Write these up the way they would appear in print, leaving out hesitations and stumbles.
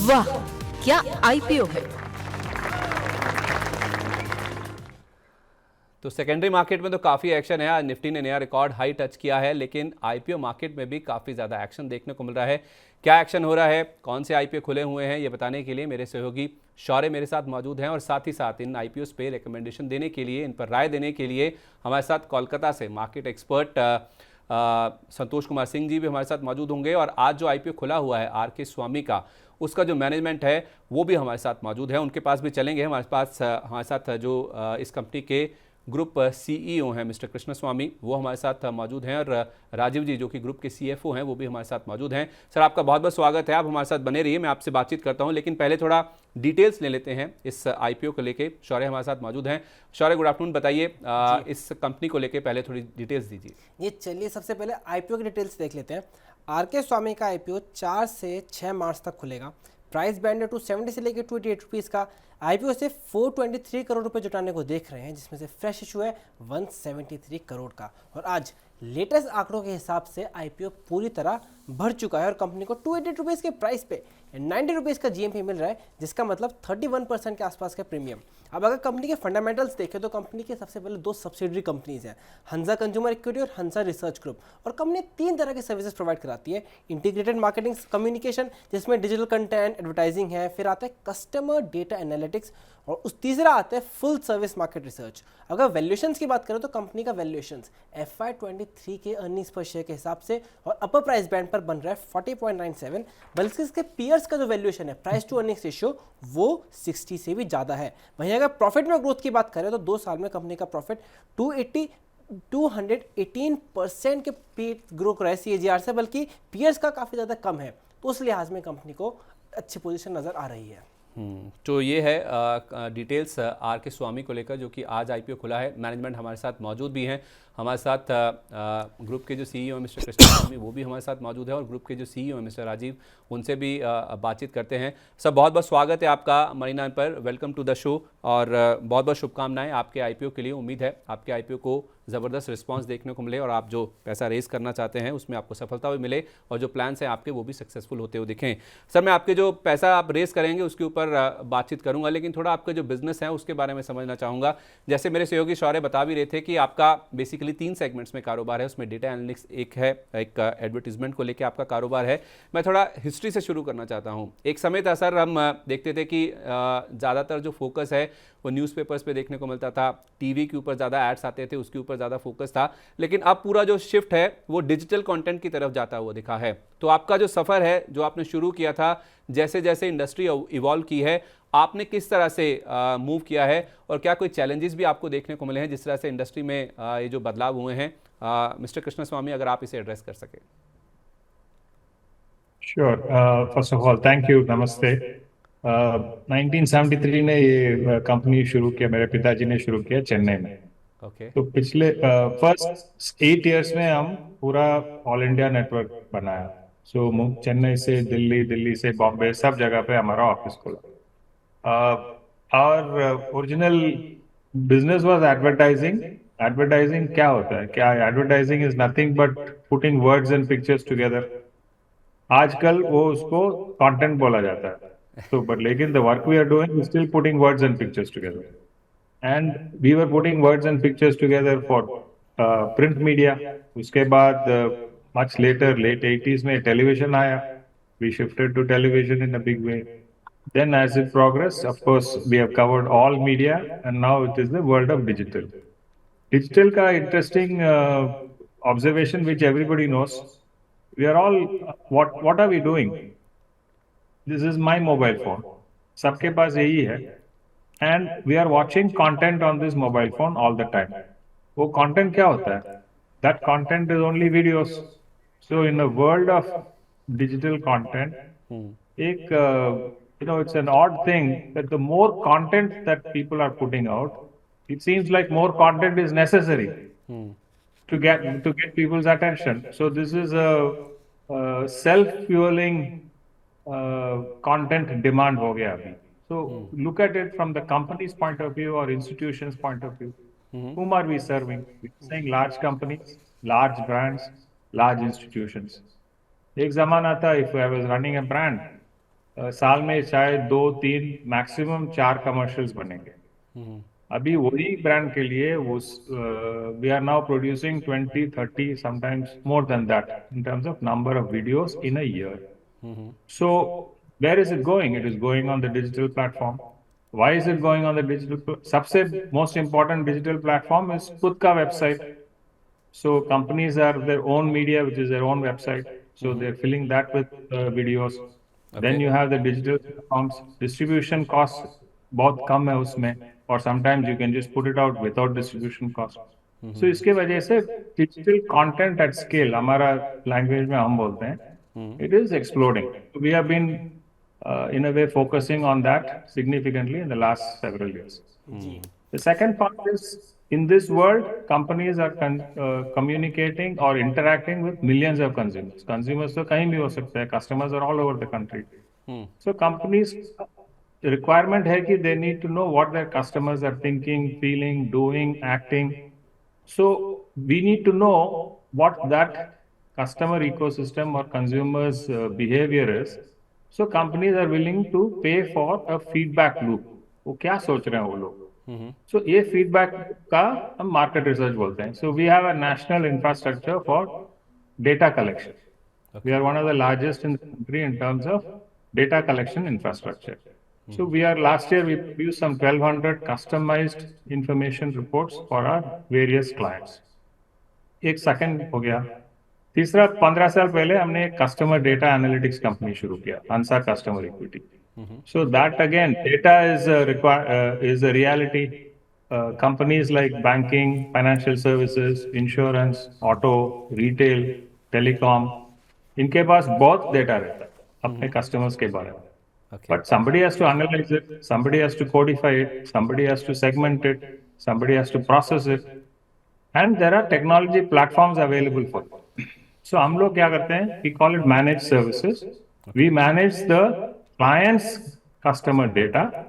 वाह, क्या आईपीओ है। तो सेकेंडरी मार्केट में तो काफ़ी एक्शन है। आज निफ्टी ने नया रिकॉर्ड हाई टच किया है, लेकिन आईपीओ मार्केट में भी काफ़ी ज़्यादा एक्शन देखने को मिल रहा है। क्या एक्शन हो रहा है, कौन से आईपीओ खुले हुए हैं, ये बताने के लिए मेरे सहयोगी शौर्य मेरे साथ मौजूद हैं और साथ ही साथ इन आईपीओ पे रिकमेंडेशन देने के लिए, इन पर राय देने के लिए हमारे साथ कोलकाता से मार्केट एक्सपर्ट संतोष कुमार सिंह जी भी हमारे साथ मौजूद होंगे। और आज जो आईपीओ खुला हुआ है आर के स्वामी का, उसका जो मैनेजमेंट है वो भी हमारे साथ मौजूद है, उनके पास भी चलेंगे। हमारे साथ जो इस कंपनी के ग्रुप सीईओ हैं मिस्टर कृष्ण स्वामी, वो हमारे साथ मौजूद हैं, और राजीव जी जो कि ग्रुप के सीएफओ हैं वो भी हमारे साथ मौजूद हैं। सर, आपका बहुत बहुत स्वागत है, आप हमारे साथ बने रहिए, मैं आपसे बातचीत करता हूं, लेकिन पहले थोड़ा डिटेल्स ले लेते हैं इस आईपीओ को लेके। शौर्य हमारे साथ मौजूद हैं। शौर्य, गुड आफ्टरनून, बताइए इस कंपनी को लेके पहले थोड़ी डिटेल्स दीजिए। ये चलिए सबसे पहले आईपीओ की डिटेल्स देख लेते हैं। आर के स्वामी का आईपीओ 4 से 6 मार्च तक खुलेगा। प्राइस बैंड है 270 से लेकर 28 रुपीज़ का। आईपीओ से 423 करोड़ रुपए जुटाने को देख रहे हैं, जिसमें से फ्रेश इशू है 173 करोड़ का। और आज लेटेस्ट आंकड़ों के हिसाब से आईपीओ पूरी तरह भर चुका है और कंपनी को 280 रुपीज़ के प्राइस पे 90 रुपीज़ का जीएमपी मिल रहा है, जिसका मतलब 31% के आसपास का प्रीमियम। अब अगर कंपनी के फंडामेंटल्स देखें तो कंपनी के सबसे पहले 2 सब्सिडरी कंपनीज हैं, हंसा कंज्यूमर इक्विटी और हंसा रिसर्च ग्रुप। और कंपनी 3 तरह की सर्विसेज प्रोवाइड कराती है। इंटीग्रेटेड मार्केटिंग कम्युनिकेशन, जिसमें डिजिटल कंटेंट, एडवर्टाइजिंग है, फिर आता है कस्टमर डेटा एनालिटिक्स, और उस तीसरा आता है फुल सर्विस मार्केट रिसर्च। अगर वैल्यूएशंस की बात करें तो कंपनी का वैल्यूएशंस FY23 के अर्निंग्स पर शेयर के हिसाब से और अपर प्राइस बैंड पर बन रहा है 40.97, बल्कि इसके पीयर्स का जो वैल्यूएशन है, प्राइस टू अर्निंग्स रेशियो, वो 60 से भी ज़्यादा है। वहीं अगर प्रॉफिट में ग्रोथ की बात करें तो 2 साल में कंपनी का प्रॉफिट 218% के ग्रो कर रहा है CAGR से, बल्कि पीयर्स का काफ़ी ज़्यादा कम है। तो उस लिहाज में कंपनी को अच्छी पोजीशन नज़र आ रही है। तो ये है डिटेल्स आर के स्वामी को लेकर, जो कि आज आईपीओ खुला है। मैनेजमेंट हमारे साथ मौजूद भी हैं। हमारे साथ ग्रुप के जो सीईओ हैं मिस्टर कृष्ण स्वामी, वो भी हमारे साथ मौजूद है, और ग्रुप के जो सीईओ हैं मिस्टर राजीव, उनसे भी बातचीत करते हैं। सर, बहुत बहुत स्वागत है आपका मरीना पर, वेलकम टू द शो, और बहुत बहुत शुभकामनाएं आपके आईपीओ के लिए। उम्मीद है आपके आईपीओ को ज़बरदस्त रिस्पांस देखने को मिले और आप जो पैसा रेस करना चाहते हैं उसमें आपको सफलता भी मिले, और जो प्लान्स हैं आपके वो भी सक्सेसफुल होते हुए दिखें। सर, मैं आपके जो पैसा आप रेस करेंगे उसके ऊपर बातचीत करूंगा, लेकिन थोड़ा आपका जो बिजनेस है उसके बारे में समझना चाहूँगा। जैसे मेरे सहयोगी शौर्य बता भी रहे थे कि आपका बेसिकली 3 सेगमेंट्स में कारोबार है, उसमें डेटा एनालिटिक्स एक है, एक एडवर्टीजमेंट को लेकर आपका कारोबार है। मैं थोड़ा हिस्ट्री से शुरू करना चाहता हूँ। एक समय था सर, हम देखते थे कि ज़्यादातर जो फोकस है वो न्यूज़पेपर्स पे देखने को मिलता था, टीवी के ऊपर ज़्यादा एड्स आते थे, उसके ऊपर ज़्यादा फोकस था, लेकिन अब पूरा जो शिफ्ट है वो डिजिटल कंटेंट की तरफ जाता हुआ दिखा है। तो आपका जो सफ़र है, जो आपने शुरू किया था, जैसे जैसे इंडस्ट्री इवॉल्व की है, आपने किस तरह से मूव किया है, और क्या कोई चैलेंजेस भी आपको देखने को मिले हैं जिस तरह से इंडस्ट्री में ये जो बदलाव हुए हैं? मिस्टर कृष्ण स्वामी, अगर आप इसे एड्रेस कर सके। Sure. First of all thank you, नमस्ते। 1973 ने ये कंपनी शुरू किया, मेरे पिताजी ने शुरू किया चेन्नई में। ओके। तो पिछले फर्स्ट 8 इयर्स में हम पूरा ऑल इंडिया नेटवर्क बनाया। सो चेन्नई से दिल्ली, दिल्ली से बॉम्बे, सब जगह पे हमारा ऑफिस खुला। और original business was advertising. Advertising क्या होता है? क्या advertising is nothing but putting words and pictures together. आजकल वो उसको कंटेंट बोला जाता है। तो बट लेकिन the work we are doing is still putting words and pictures together, and we were putting words and pictures together for print media. उसके बाद मच लेटर, लेट 80s में टेलीविजन आया। We shifted to television in a big way. Then as it progressed, of course, we have covered all media, and now it is the world of digital. Digital का interesting observation which everybody knows. We are all, what are we doing? This is my mobile phone. सबके पास यही है, and we are watching content on this mobile phone all the time. वो content क्या होता है? That content is only videos. So in a world of digital content, एक it's an odd thing that the more content that people are putting out, it seems like more content is necessary to get people's attention. So this is a self-fueling content demand हो गया अभी. So look at it from the company's point of view or institution's point of view. Whom are we serving? We're saying large companies, large brands, large institutions. एक जमाना था, if I was running a brand, साल में शायद 2-3 maximum 4 commercials बनेंगे। अभी वही brand के लिए वो we are now producing 20-30 sometimes more than that in terms of number of videos in a year. So where is it going? It is going on the digital platform. Why is it going on the digital? सबसे most important digital platform is खुद का website. So companies are their own media, which is their own website. So they're filling that with videos. Then you have the digital platforms. Distribution costs बहुत कम है उसमें, और sometimes you can just put it out without distribution cost. So इसके वजह से digital content at scale, हमारा language में हम बोलते हैं, it is exploding. We have been in a way focusing on that significantly in the last several years. The second part is, in this world, companies are communicating or interacting with millions of consumers. Consumers तो कहीं भी हो सकते हैं, customers are all over the country. So companies requirement है कि they need to know what their customers are thinking, feeling, doing, acting. So we need to know what that customer ecosystem or consumers behavior is. So companies are willing to pay for a feedback loop. वो क्या सोच रहे हैं वो लोग? So ये feedback का हम market research बोलते हैं. So we have a national infrastructure for data collection. We are one of the largest in the country in terms of data collection infrastructure. So last year we produced some 1,200 customized information reports for our various clients. एक second हो गया। तीसरा, 15 साल पहले हमने एक customer data analytics company शुरू किया, अंसा customer equity. So that again, data is a reality. Companies like banking, financial services, insurance, auto, retail, telecom, इनके पास बहुत डेटा रहता है अपने कस्टमर्स के बारे में। But somebody has to analyze it, somebody has to codify it, somebody has to segment it, somebody has to process it, and there are technology platforms available for it. So हम लोग क्या करते हैं? We call it managed services. We manage the client's customer data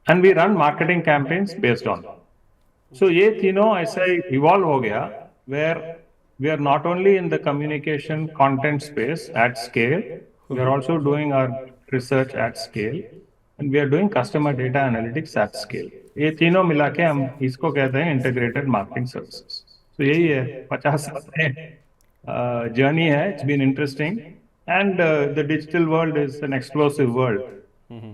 and we run marketing campaigns based on it. So ये तीनों ऐसा evolve हो गया where we are not only in the communication content space at scale, we are also doing our research at scale, and we are doing customer data analytics at scale. ये तीनों मिला के हम इसको कहते हैं integrated marketing services. So यही है, 50 साल में journey है. It's been interesting, and the digital world is an explosive world.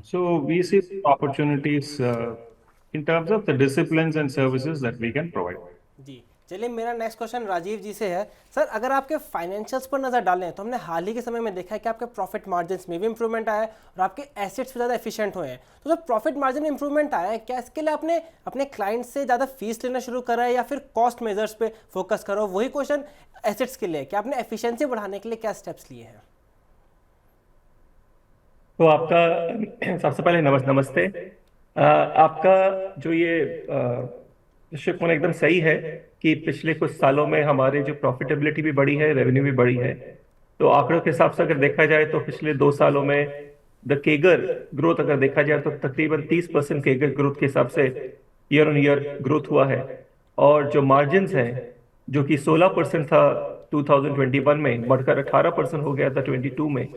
So we see opportunities in terms of the disciplines and services that we can provide. जी चलिए, मेरा next question Rajiv जी से है। Sir, अगर आपके फाइनेंशियल्स पर नज़र डालें तो हमने हाल ही के समय में देखा है कि आपके प्रॉफिट मार्जिन्स में भी इंप्रूवमेंट आया है और आपके एसेट्स भी ज़्यादा एफिशिएंट हुए हैं। तो जब प्रॉफिट मार्जिन में इंप्रूवमेंट आया है, क्या इसके लिए आपने अपने क्लाइंट से ज़्यादा फीस लेना शुरू करा है या फिर कॉस्ट मेजर्स पे फोकस करो? वही क्वेश्चन एसेट्स के लिए, क्या आपने एफिशिएंसी बढ़ाने के लिए क्या स्टेप्स लिए हैं? तो आपका सबसे पहले नमस्ते। आपका जो ये दृष्टिकोण एकदम सही है कि पिछले कुछ सालों में हमारे जो प्रॉफिटेबिलिटी भी बढ़ी है, रेवेन्यू भी बढ़ी है। तो आंकड़ों के हिसाब से अगर देखा जाए तो पिछले 2 सालों में द केगर ग्रोथ अगर देखा जाए तो तकरीबन 30% केगर ग्रोथ के हिसाब से ईयर ऑन ईयर ग्रोथ हुआ है। और जो मार्जिन्स हैं जो कि 16% था 2021 में, बढ़कर 18% हो गया था 22 में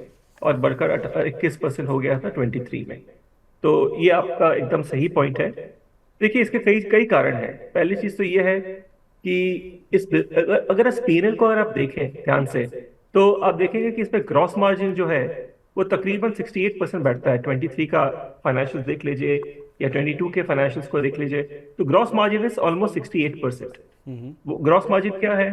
और बढ़कर 21% हो गया था 23 में। तो ये आपका एकदम सही पॉइंट है। देखिए, इसके कई कारण हैं। पहली चीज तो ये है कि अगर इस P&L को अगर आप देखें ध्यान से तो आप देखेंगे कि इसमें ग्रॉस मार्जिन जो है वो तकरीबन 68% बैठता है। 23 का फाइनेंशियल देख लीजिए या 22 के फाइनेंशियल्स को देख लीजिए तो ग्रॉस मार्जिन इज ऑलमोस्ट 68%। वो ग्रॉस मार्जिन क्या है?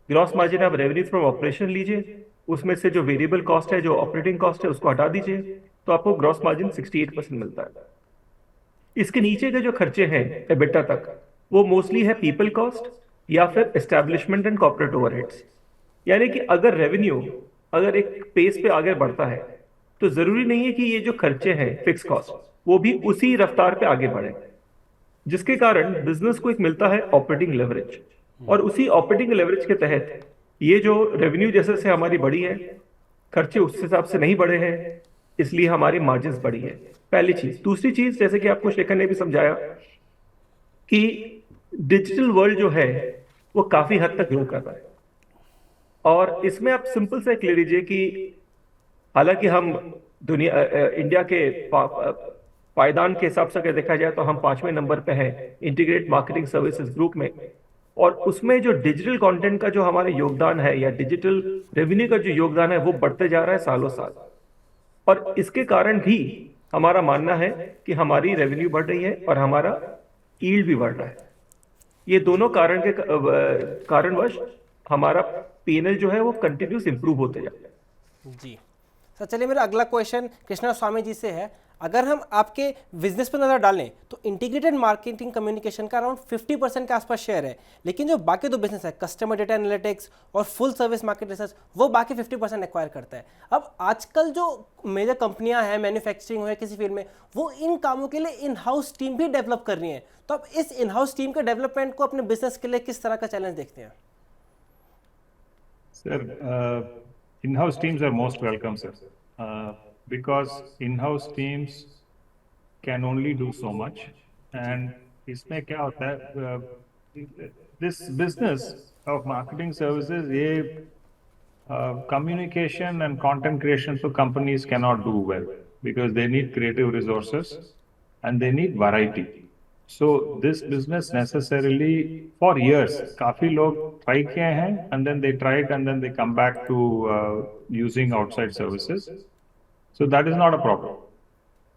ग्रॉस मार्जिन आप रेवेन्यू फ्रॉम ऑपरेशन लीजिए, उसमें से जो वेरिएबल कॉस्ट है, जो ऑपरेटिंग कॉस्ट है, उसको हटा दीजिए तो आपको ग्रॉस मार्जिन 68% मिलता है। इसके नीचे के जो खर्चे हैं एबिटा तक, वो मोस्टली है पीपल कॉस्ट या फिर एस्टैब्लिशमेंट एंड कॉर्पोरेट ओवरहेड्स। यानी कि अगर रेवेन्यू अगर एक पेस पे आगे बढ़ता है तो जरूरी नहीं है कि ये जो खर्चे हैं फिक्स कॉस्ट वो भी उसी रफ्तार पे आगे बढ़े, जिसके कारण बिजनेस को एक मिलता है ऑपरेटिंग लेवरेज। और उसी ऑपरेटिंग लेवरेज के तहत ये जो रेवेन्यू जैसे से हमारी बढ़ी है, खर्चे उस हिसाब से नहीं बढ़े हैं, इसलिए हमारी मार्जिन्स बढ़ी है। पहली चीज। दूसरी चीज, जैसे कि आपको शेखर ने भी समझाया कि डिजिटल वर्ल्ड जो है वो काफी हद तक ग्रो कर रहा है। और इसमें आप सिंपल से ले लीजिए कि हालांकि हम इंडिया के पायदान के हिसाब से अगर देखा जाए तो हम 5वें नंबर पे हैं इंटीग्रेट मार्केटिंग सर्विसेज ग्रुप में। और उसमें जो डिजिटल कंटेंट का जो हमारा योगदान है या डिजिटल रेवेन्यू का जो योगदान है वो बढ़ते जा रहा है सालों साल। और इसके कारण भी हमारा मानना है कि हमारी रेवेन्यू बढ़ रही है और हमारा यील्ड भी बढ़ रहा है। ये दोनों कारणवश हमारा पीएनएल जो है वो कंटिन्यूस इंप्रूव होते जा रहा है। जी सर, चलिए मेरा अगला क्वेश्चन कृष्णा स्वामी जी से है। अगर हम आपके बिजनेस पर नज़र डालें तो इंटीग्रेटेड मार्केटिंग कम्युनिकेशन का अराउंड 50% के आसपास शेयर है, लेकिन जो बाकी दो बिजनेस है कस्टमर डेटा एनालिटिक्स और फुल सर्विस मार्केट रिसर्च वो बाकी 50% एक्वायर करता है। अब आजकल जो मेजर कंपनियां हैं मैन्युफैक्चरिंग हो या किसी फील्ड में, वो इन कामों के लिए इन हाउस टीम भी डेवलप कर रही हैं। तो अब इस इन हाउस टीम के डेवलपमेंट को अपने बिजनेस के लिए किस तरह का चैलेंज देखते हैं? Sir, in-house teams are most welcome, sir, because in-house teams can only do so much. And इसमें क्या होता है, this business of marketing services, ये communication and content creation for companies cannot do well because they need creative resources and they need variety. So this business necessarily for years काफी लोग try किए हैं and then they tried and then they come back to using outside services. So that is not a problem.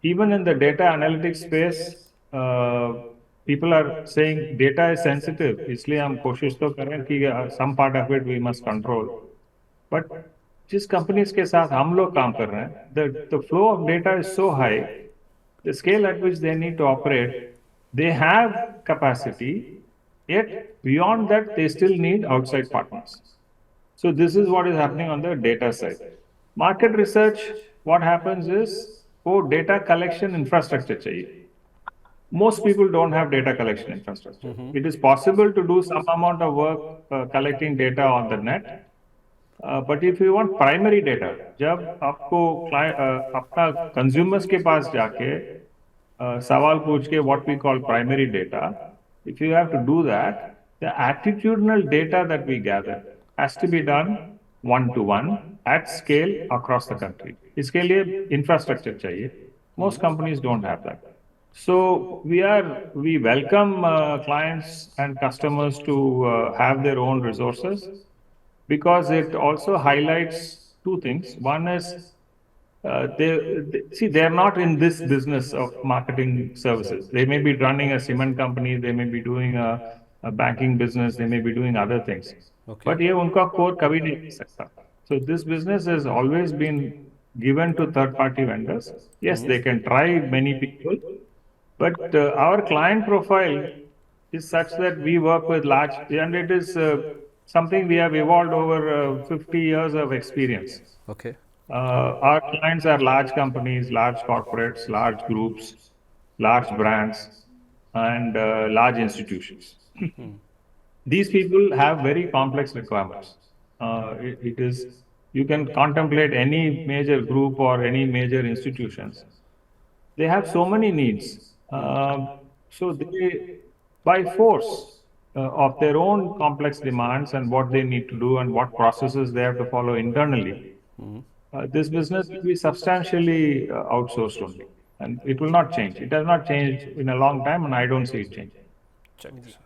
Even in the data analytics space, people are saying data is sensitive. इसलिए हम कोशिश तो करें कि some part of it we must control. But जिस companies के साथ हम लोग काम कर रहे हैं, the flow of data is so high, the scale at which they need to operate, they have capacity, yet beyond that they still need outside partners. So this is what is happening on the data side. Market research, what happens is वो data collection infrastructure चाहिए. Most people don't have data collection infrastructure. It is possible to do some amount of work collecting data on the net. But if you want primary data, जब आपको अपना consumers के पास जाके सवाल पूछ के what we call primary data, if you have to do that, the attitudinal data that we gather has to be done one-to-one at scale across the country. इसके लिए infrastructure चाहिए. Most companies don't have that. So we welcome clients and customers to have their own resources because it also highlights two things. One is they're not in this business of marketing services. They may be running a cement company, they may be doing a banking business, they may be doing other things. Okay. But ये उनका core कभी नहीं हो सकता. So this business has always been given to third-party vendors. Yes, they can try many people, but our client profile is such that we work with large, and it is something we have evolved over 50 years of experience. Okay. Our clients are large companies, large corporates, large groups, large brands, and large institutions. These people have very complex requirements. It is, you can contemplate any major group or any major institutions. They have so many needs. So they, by force of their own complex demands and what they need to do and what processes they have to follow internally, this business will be substantially outsourced only. And it will not change. It has not changed in a long time, and I don't see it changing. चलिए sir,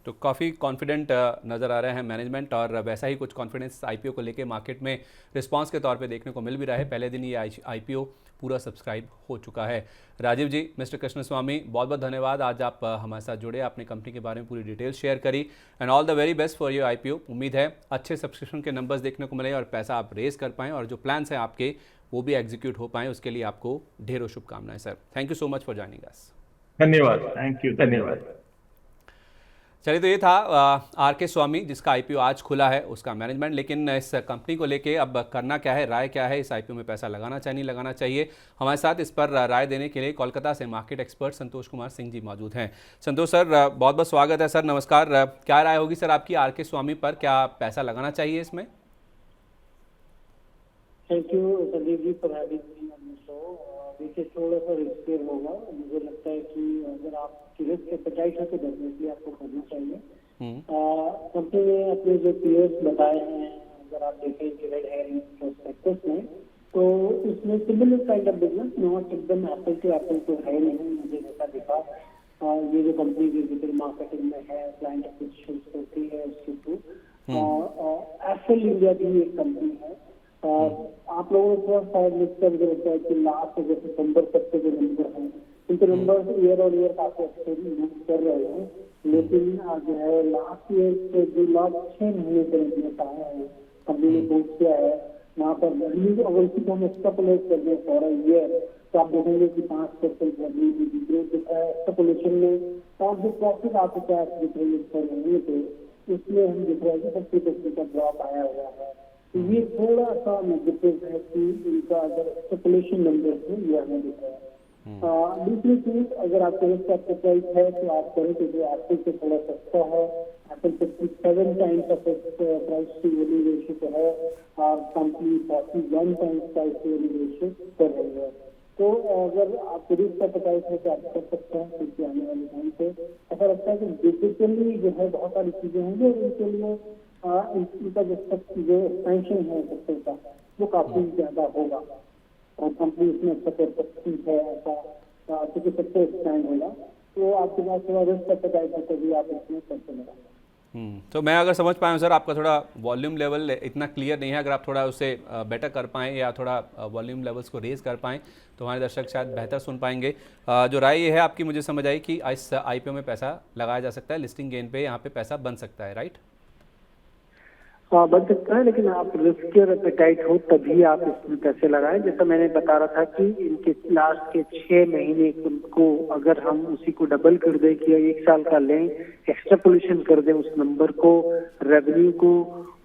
तो काफ़ी confident नज़र आ रहे हैं management, और वैसा ही कुछ confidence IPO को लेके मार्केट में रिस्पांस के तौर पे देखने को मिल भी रहा है। पहले दिन ये आईपीओ पूरा सब्सक्राइब हो चुका है। राजीव जी, मिस्टर कृष्ण स्वामी, बहुत बहुत धन्यवाद, आज आप हमारे साथ जुड़े, आपने कंपनी के बारे में पूरी डिटेल्स शेयर करी, and all the very best for your IPO. उम्मीद है अच्छे सब्सक्रिप्शन के नंबर्स देखने को मिले और पैसा आप रेज कर पाएँ और जो प्लान्स हैं आपके वो भी एग्जीक्यूट हो पाएँ, उसके लिए आपको ढेरों शुभकामनाएं sir. Thank you so much for joining us. धन्यवाद। Thank you. धन्यवाद। चलिए, तो ये था आर के स्वामी जिसका आईपीओ आज खुला है, उसका मैनेजमेंट। लेकिन इस कंपनी को लेके अब करना क्या है, राय क्या है, इस आईपीओ में पैसा लगाना चाहिए नहीं लगाना चाहिए, हमारे साथ इस पर राय देने के लिए कोलकाता से मार्केट एक्सपर्ट संतोष कुमार सिंह जी मौजूद हैं। संतोष सर, बहुत बहुत स्वागत है सर, नमस्कार। क्या राय होगी सर आपकी आर के स्वामी पर, क्या पैसा लगाना चाहिए इसमें? Thank you Sandeep ji for having me on the show. देखिए, थोड़ा सा रिस्की होगा, मुझे लगता है कि अगर आप रिस्क एपेटाइट है तो डेफिनेटली आपको करना चाहिए। कंपनी ने अपने जो पीयर्स बताए हैं, अगर आप देखें कि रेड हेरिंग प्रोस्पेक्टस में, तो इसमें similar kind of business, not एकदम एप्पल टू एप्पल तो है नहीं, मुझे जैसा दिखा। ये जो कंपनी डिजिटल मार्केटिंग में है, क्लाइंट एक्विजिशन होती है उसके थ्रू। एप्पल इंडिया की एक कंपनी है। आप लोगों ने थोड़ा शायद मिक्सर लगता है कि लास्ट अगर सितंबर तक के जो नंबर हैं, उनके नंबर ईयर ऑन ईयर काफी अच्छे मूव कर रहे हैं, लेकिन जो है लास्ट ईयर से जो लास्ट 6 महीने के नंबर आए हैं, कंपनी ने पोस्ट किया है वहाँ पर रेवेन्यू, अगर इसी को हम एक्सट्रापोलेट कर दें फॉर अ ईयर, तो आप देखेंगे कि 5% रेवेन्यू की ग्रोथ दिख रहा है एक्सट्रापोलेशन में, और जो प्रॉफिट आपको टैक्स दिख रही है पर महीने पे, उसमें हम दिख रहा है कि 50% का ड्रॉप आया हुआ है। तो ये थोड़ा सा नेगेटिव है कि इनका अगर एक्सट्रापोलेशन नंबर है ये हमें दिख रहा है। दूसरी चीज, अगर आपको रिस्क एपेटाइट है तो आप करें, क्योंकि एप्पल से थोड़ा सस्ता है, Apple 57 times of price to value ratio है और company 41 times price to value ratio कर रही है। तो अगर आपको रिस्क एपेटाइट है तो आप कर सकते हैं, क्योंकि आने वाले टाइम पे ऐसा लगता है कि डिजिटली जो है बहुत सारी चीजें होंगी और इनके लिए इनका जो एक्सपेंशन है सेक्टर का वो काफी ज्यादा होगा और कंपनी इसमें अच्छा कर सकती है, ऐसा क्योंकि सेक्टर एक्सपैंड होगा। तो आपके पास थोड़ा रिस्क एपेटाइट है तभी आप इसमें पैसे लगाएं। तो मैं अगर समझ पाया हूँ सर, आपका थोड़ा वॉल्यूम लेवल इतना क्लियर नहीं है, अगर आप थोड़ा उसे बेटर कर पाएँ या थोड़ा वॉल्यूम लेवल्स को रेज कर पाएँ तो हमारे दर्शक शायद बेहतर सुन पाएंगे। जो राय ये है आपकी, मुझे समझ आई कि इस IPO में पैसा लगाया जा सकता है, लिस्टिंग गेन पे यहाँ पे पैसा बन सकता है, राइट? हाँ, बन सकता है, लेकिन आप रिस्क एपेटाइट हो तभी आप इसमें पैसे लगाएं। जैसा मैंने बता रहा था कि इनके लास्ट के 6 महीने को अगर हम उसी को डबल कर दें कि 1 साल का लें, एक्सट्रापोलेशन कर दें उस नंबर को, रेवेन्यू को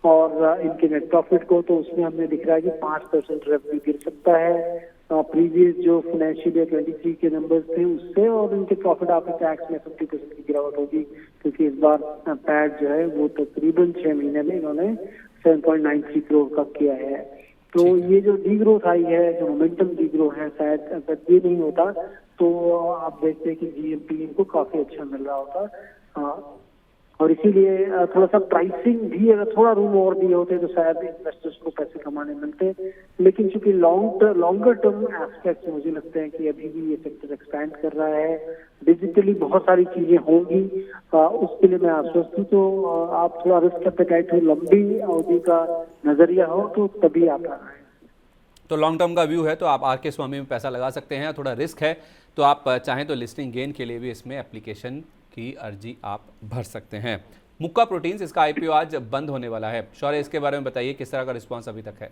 और इनके नेट प्रॉफिट को, तो उसमें हमें दिख रहा है कि 5% रेवेन्यू गिर सकता है प्रीवियस जो फाइनेंशियल ईयर 23 के नंबर्स थे उससे, और इनके प्रॉफिट आफ्टर टैक्स में 50% की गिरावट होगी, क्योंकि इस बार पैट जो है वो तकरीबन 6 महीने में इन्होंने 7.93 करोड़ का किया है। तो ये जो डी ग्रोथ आई है, जो मोमेंटम डी ग्रोथ है, शायद अगर ये नहीं होता तो आप देखते हैं कि GMP इनको काफी अच्छा मिल रहा होता। और इसीलिए थोड़ा सा प्राइसिंग भी अगर थोड़ा रूम और दिए होते तो शायद इन्वेस्टर्स को पैसे कमाने मिलते, लेकिन चूंकि लॉन्गर टर्म एस्पेक्ट मुझे लगते हैं कि अभी भी ये सेक्टर एक्सपैंड कर रहा है, डिजिटली बहुत सारी चीजें होंगी, उसके लिए मैं आश्वस्त हूँ। तो आप थोड़ा रिस्क एपेटाइट हो, लंबी अवधि का नजरिया हो तो तभी आप लगाएं। तो लॉन्ग टर्म का व्यू है तो आप RK स्वामी में पैसा लगा सकते हैं, थोड़ा रिस्क है तो आप चाहें तो लिस्टिंग गेन के लिए भी इसमें एप्लीकेशन की अर्जी आप भर सकते हैं। मुक्का प्रोटीन्स, इसका IPO आज बंद होने वाला है, शौर्य इसके बारे में बताइए किस तरह का रिस्पांस अभी तक है?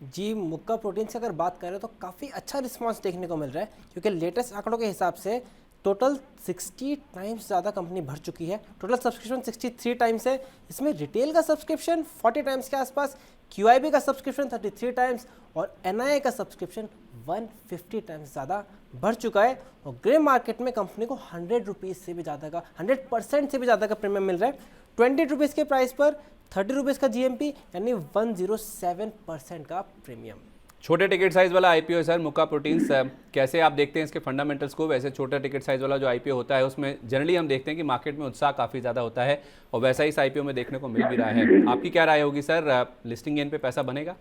जी, मुक्का प्रोटीन से अगर बात करें तो काफ़ी अच्छा रिस्पांस देखने को मिल रहा है, क्योंकि लेटेस्ट आंकड़ों के हिसाब से टोटल 60 टाइम्स ज़्यादा कंपनी भर चुकी है। टोटल सब्सक्रिप्शन 63 टाइम्स है, इसमें रिटेल का सब्सक्रिप्शन 40 टाइम्स के आसपास, QIB का सब्सक्रिप्शन 33 टाइम्स और NII का सब्सक्रिप्शन 150 टाइम्स ज़्यादा बढ़ चुका है। और ग्रे मार्केट में कंपनी को 100 रुपीज़ से भी ज़्यादा का 100% से भी ज़्यादा का प्रीमियम मिल रहा है। 20 रुपीज़ के प्राइस पर 30 रुपीज़ का GMP, यानी 107% का प्रीमियम। छोटे टिकट साइज वाला IPO है सर मुक्का प्रोटीन्स, कैसे आप देखते हैं इसके फंडामेंटल्स को? वैसे छोटा टिकट साइज वाला जो IPO होता है उसमें जनरली हम देखते हैं कि मार्केट में उत्साह काफ़ी ज़्यादा होता है और वैसा ही इस IPO में देखने को मिल भी रहा है। आपकी क्या राय होगी सर, लिस्टिंग गेन पे पैसा बनेगा?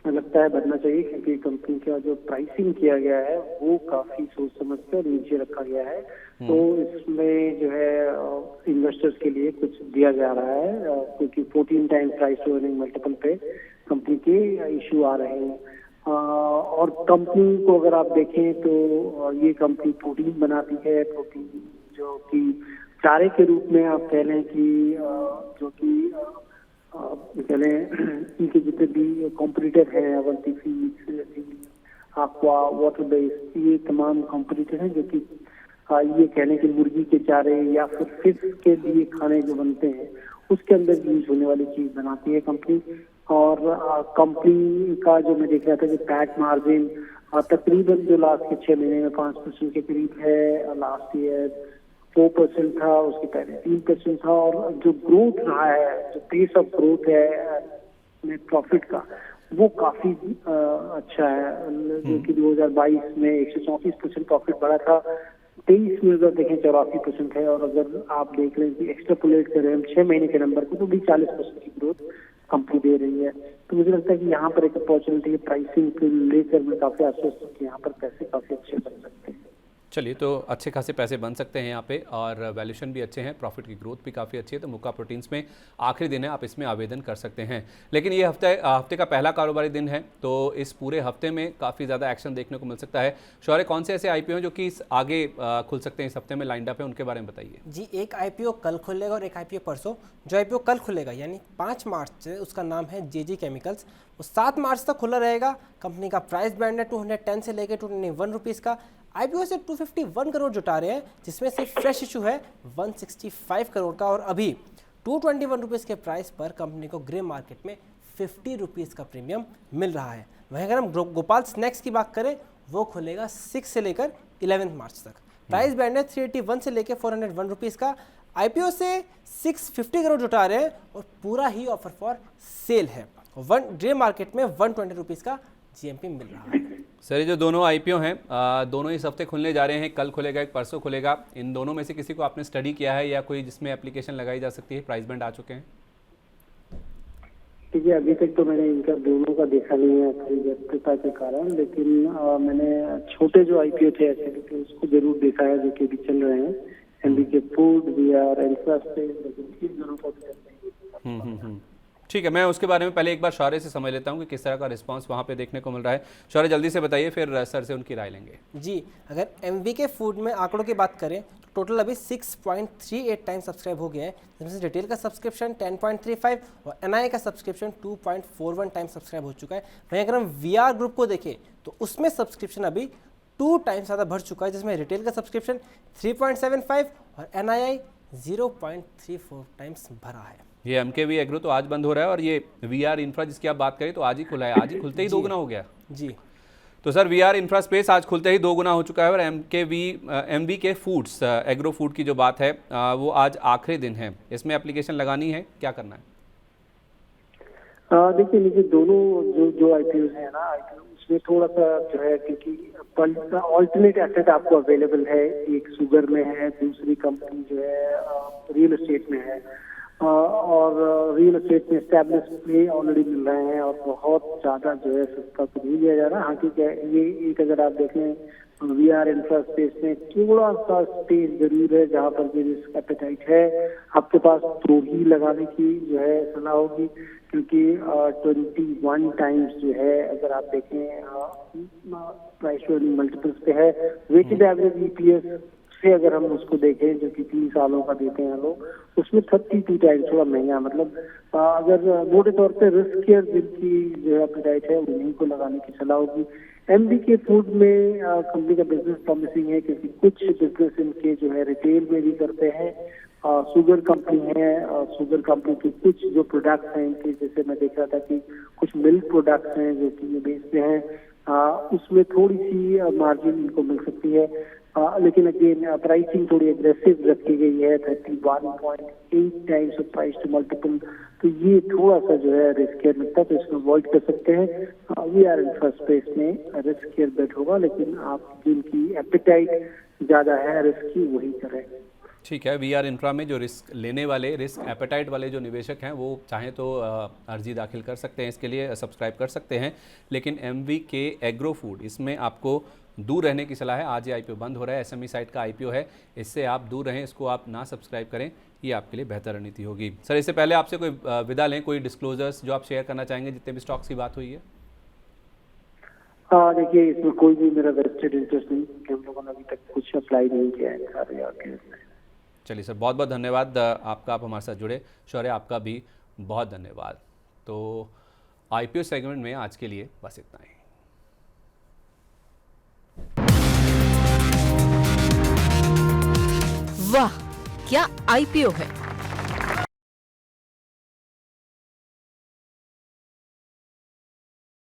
लगता है बनना चाहिए, क्योंकि कंपनी का जो प्राइसिंग किया गया है वो काफी सोच समझ कर नीचे रखा गया है। तो इसमें जो है इन्वेस्टर्स के लिए कुछ दिया जा रहा है, क्योंकि 14 time price to earning multiple पे कंपनी के इशू आ रहे हैं। और कंपनी को अगर आप देखें तो ये कंपनी प्रोटीन बनाती है, प्रोटीन जो कि चारे के रूप में आप कह लें कि जो कि इनके जितने भी कॉम्पिटिटर हैं, Avanti feeds, aqua, water base, ये तमाम कॉम्पिटिटर हैं जो कि ये कह लें कि मुर्गी के चारे या फिर फिश के लिए खाने जो बनते हैं उसके अंदर यूज होने वाली चीज बनाती है कंपनी। और कंपनी का जो मैं देख रहा था कि पैट मार्जिन तकरीबन जो लास्ट के 6 महीने में 5% के करीब है, लास्ट ईयर 4% था, उसके पहले 3% था। और जो ग्रोथ रहा है, जो पेस ऑफ ग्रोथ है नेट प्रॉफिट का, वो काफी अच्छा है, जो कि 2022 में 134% प्रॉफिट बढ़ा था, 23 में अगर देखें 84% है। और अगर आप देख रहे हैं कि एक्सट्रापोलेट करें हम 6 महीने के नंबर को तो भी 40% की ग्रोथ कंपनी दे रही है। तो मुझे लगता है कि यहाँ पर एक अपॉर्चुनिटी है, प्राइसिंग को लेकर मैं काफी आश्वस्त हूँ कि यहाँ पर पैसे काफी अच्छे बन सकते हैं। चलिए, तो अच्छे खासे पैसे बन सकते हैं यहाँ पे और वैल्यूशन भी अच्छे हैं, प्रॉफिट की ग्रोथ भी काफ़ी अच्छी है। तो मुक्का प्रोटीन्स में आखिरी दिन है, आप इसमें आवेदन कर सकते हैं। लेकिन ये हफ्ते का पहला कारोबारी दिन है, तो इस पूरे हफ्ते में काफ़ी ज़्यादा एक्शन देखने को मिल सकता है। शौर्य, कौन से ऐसे आईपीओ हैं जो कि आगे खुल सकते हैं इस हफ्ते में लाइंड अप है, उनके बारे में बताइए। जी, एक आईपीओ कल खुलेगा और एक आईपीओ परसों। जो आईपीओ कल खुलेगा यानी 5 मार्च से, उसका नाम है जेजी केमिकल्स। वो 7 मार्च तक खुला रहेगा। कंपनी का प्राइस बैंड है 210 से लेकर 221 रुपीज़ का। आईपीओ से 251 करोड़ जुटा रहे हैं, जिसमें से फ्रेश इशू है 165 करोड़ का। और अभी 221 रुपीज़ के प्राइस पर कंपनी को ग्रे मार्केट में 50 रुपीज़ का प्रीमियम मिल रहा है। वहीं अगर हम गोपाल स्नैक्स की बात करें, वो खुलेगा 6 से लेकर 11 मार्च तक। प्राइस बैंड है 381 से लेकर 401 रुपीज़ का। आईपीओ से 650 करोड़ जुटा रहे हैं और पूरा ही ऑफर फॉर सेल है। ग्रे मार्केट में 120 रुपीज़ का जीएमपी मिल रहा है। सर, ये जो दोनों आईपीओ हैं, दोनों इस हफ्ते खुलने जा रहे हैं। कल खुलेगा, एक परसों खुलेगा। इन दोनों में से किसी को आपने स्टडी किया है या कोई जिसमें एप्लीकेशन लगाई जा सकती है? प्राइस बैंड आ चुके हैं? देखिए, अभी तक तो मैंने इनका दोनों का देखा नहीं है अपनी व्यस्तता के कारण, लेकिन मैंने छोटे जो आईपीओ थे ऐसे तो उसको जरूर देखा है जो कि अभी चल रहे हैं। एमबीके फूड, वीआर, इंफ्रास्पेस, लेकिन दोनों को ठीक है, मैं उसके बारे में पहले एक बार शौर्य से समझ लेता हूँ कि किस तरह का रिस्पांस वहाँ पे देखने को मिल रहा है। शौर्य, जल्दी से बताइए, फिर सर से उनकी राय लेंगे। जी, अगर एमवीके फूड में आंकड़ों की बात करें तो टोटल अभी 6.38 टाइम सब्सक्राइब हो गया है, जिसमें से रिटेल का सब्सक्रिप्शन 10.35 और एनआईए का सब्सक्रिप्शन 2.41 टाइम सब्सक्राइब हो चुका है। वहीं अगर हम वीआर ग्रुप को देखें तो उसमें सब्सक्रिप्शन अभी 2 टाइम्स ज़्यादा बढ़ चुका है, जिसमें रिटेल का सब्सक्रिप्शन 3.75 और एनआईआई 0.34 टाइम्स भरा है। ये एमकेवी एग्रो तो आज बंद हो रहा है और ये वीआर इंफ्रा जिसकी आप बात करें तो आज ही खुला है, आज ही खुलते ही 2 गुना हो गया। जी, तो सर, वीआर इंफ्रा स्पेस आज खुलते ही 2 गुना हो चुका है और एमवीके फूड्स एग्रो फूड की जो बात है वो आज आखिरी दिन है। इसमें एप्लीकेशन लगानी है, क्या करना है? देखिए, नीचे दोनों जो आईपीओ है ना, उसमें थोड़ा सा जो है, क्योंकि ऑल्टरनेट एसेट आपको अवेलेबल है। एक शुगर में है, दूसरी कंपनी जो है रियल एस्टेट में है, और रियल एस्टेट में एस्टैब्लिश प्ले ऑलरेडी मिल रहे हैं और बहुत ज्यादा जो है सस्ता तो नहीं दिया जा रहा। हाँ, ठीक है, ये एक अगर आप देखें वीआर इंफ्रा स्पेस में थोड़ा सा स्पेस जरूर है जहाँ पर भी रिस्क एपेटाइट है। आपके पास तो ही लगाने की जो है सलाह होगी, क्योंकि 21 टाइम्स जो है अगर आप देखें प्राइस टू अर्निंग मल्टीपल्स पे है। वेटेड एवरेज ईपीएस से अगर हम उसको देखें जो कि 3 सालों का देते हैं लोग, उसमें 32 टाइम्स, थोड़ा महंगा। मतलब अगर मोटे तौर पे रिस्कियर जिनकी जो है एपेटाइट है उन्हीं को लगाने की सलाह होगी। एमबीके फूड में कंपनी का बिजनेस प्रॉमिसिंग है, क्योंकि कुछ बिजनेस इनके जो है रिटेल में भी करते हैं। शुगर कंपनी है, शुगर कंपनी के कुछ जो प्रोडक्ट्स हैं इनके, जैसे मैं देख रहा था कि कुछ मिल्क प्रोडक्ट्स हैं जो कि ये बेचते हैं, उसमें थोड़ी सी मार्जिन इनको मिल सकती है। लेकिन अगेन प्राइसिंग थोड़ी एग्रेसिव रखी गई है, 31.8 times of price to multiple. तो ये थोड़ा सा जो है रिस्कियर लगता है, तो इसको अवॉइड कर सकते हैं। वीआर इंफ्रा स्पेस में रिस्कियर बेट होगा, लेकिन आप जिनकी एपेटाइट ज्यादा है रिस्क की वही करें। ठीक है, वीआर इंफ्रा में जो रिस्क लेने वाले, रिस्क एपेटाइट वाले जो निवेशक हैं वो चाहें तो अर्जी दाखिल कर सकते हैं, इसके लिए सब्सक्राइब कर सकते हैं। लेकिन एमवीके एग्रो फूड, इसमें आपको दूर रहने की सलाह है। आज ये आईपीओ बंद हो रहा है, एसएमई साइट का आईपीओ है, इससे आप दूर रहें, इसको आप ना सब्सक्राइब करें, ये आपके लिए बेहतर रणनीति होगी। सर, इससे पहले आपसे कोई विदा लें, कोई डिस्क्लोजर्स जो आप शेयर करना चाहेंगे जितने भी स्टॉक्स की बात हुई है? देखिए, इसमें कोई भी मेरा वेस्टेड इंटरेस्ट नहीं, क्योंकि हम लोगों ने अभी तक कुछ अप्लाई नहीं किया है। चलिए सर, बहुत बहुत धन्यवाद आपका, आप हमारे साथ जुड़े। शौर्य, आपका भी बहुत धन्यवाद। तो आईपीओ सेगमेंट में आज के लिए बस इतना ही। वाह, क्या आईपीओ है!